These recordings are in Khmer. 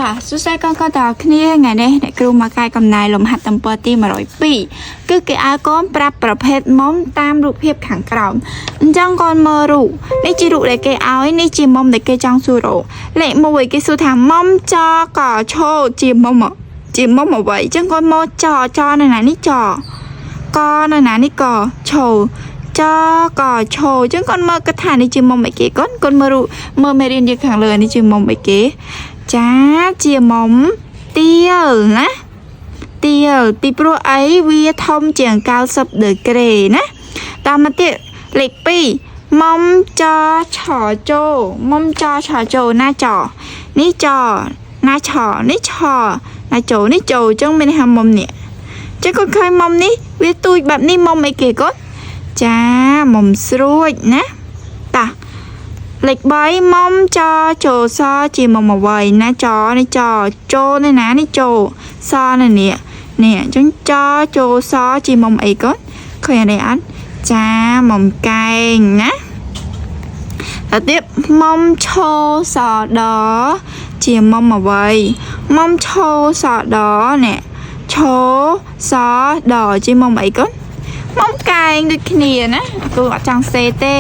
តាសុស័យកតគ្នាថ្ងៃនេះអ្នកគ្រូមកកាយកំណាយលំហាត់តំពើទី102គឺគេឲ្យកូនប្រាប់ប្រភេទមុំតាមរូបភាពខាងក្រោមអញ្ចឹងកូនមើលរូបនេះជារូបដែលគេឲ្យនេះជាមុំដែលគេចង់សួររកលេខ1គេសួរថាមុំចកឈោជាមុំអ្វីអញ្ចឹងកូនមកចនៅណានេះចកនៅណានេះកឈោចកឈោអញ្ចឹងកូនមើលគិតថានេះជាមុំអីគេកូនមើលរូបមើលមេរៀនយើងខាងលើនេះជាមុំអីគេចាជាមុំទៀលណាទៀលពីព្រោះអីវាធំជាង90ដឺក្រេណាតាមមកទៀតលេខ2មុំចឆជោមុំចឆជោណាចនេះចណាឆនេះឆណាជោនេះជោអញ្ចឹងមានន័យថាមុំនេះចឹងគាត់ឃើញមុំនេះវាទូចបែបនេះមុំអីគេគាត់ចាមុំស្រួចណាតាលេខ3មុំចចូលសជាមុំអ្វីណាចនេះចូលនៅណានេះចូលសនៅនេះអញ្ចឹងចូលសជាមុំអីគាត់ឃើញអីអត់ចាមុំកែងណាទៅទៀតមុំឈោសដជាមុំអ្វីមុំឈោសដនេះឈោសដជាមុំអីគាត់មុំកែងដូចគ្នាណាគូអត់ចង់សេទេ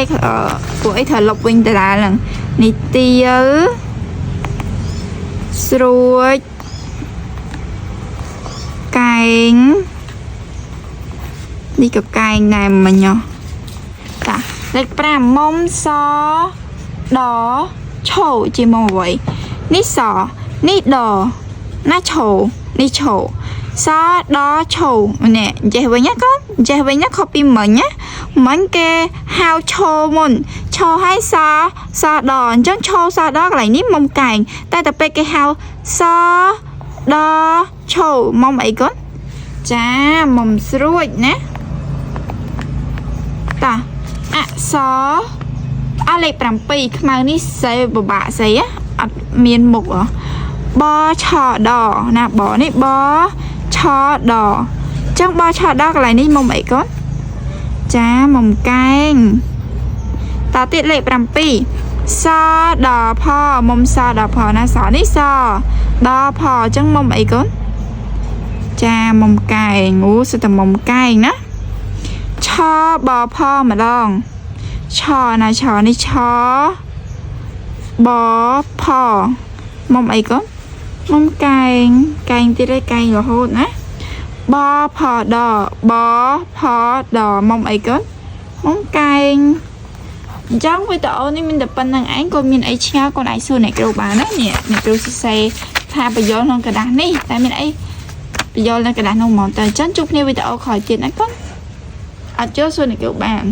ពួកអីត្រូវលុបវិញដដែលហ្នឹងនេះទៀលស្រួចកែងនេះក៏កែងដែរមិញតាលេខ5មុំសដឈោជាមុំអ្វីនេះសនេះដណាឈោនេះឈោសដឈោនេះចេះវិញណាកូនចេះវិញណាខុសពីមិញណាមិញគេហៅឈោមុនឈោឲ្យសដអញ្ចឹងឈោសដកន្លែងនេះមុំកែងតែទៅពេលគេហៅសដឈោមុំអីកូនចាមុំស្រួចណាតាអក្សរលេខ7ខ្មៅនេះសេបបាក់ស្អីអត់មានមុខបឆដណាបនេះបឆដចឹងបឆដកន្លែងនេះមុំអីកូនចាមុំកែងតទៀតលេខ7សដផមុំសដផណាសនេះសដផចឹងមុំអីកូនចាមុំកែងសិតតែមុំកែងណាឆបផម្ដងឆណាឆនេះឆបផមុំអីកូនមុំកែងទៀតឯងកែងរហូតណាបផដបផដមុំអីកូនមុំកែងអញ្ចឹងវីដេអូនេះមានតែប៉ុណ្្នឹងឯងក៏មានអីឆ្ងល់គាត់អាចសួរអ្នកគ្រូបានណានេះអ្នកគ្រូសរសេរថាបញ្យល់ក្នុងក្រដាសនេះតែមានអីបញ្យល់នៅក្រដាសនោះហ្មងតែអញ្ចឹងជួបគ្នាវីដេអូក្រោយទៀតណាកូនអត់ចូលសួរអ្នកគ្រូបាន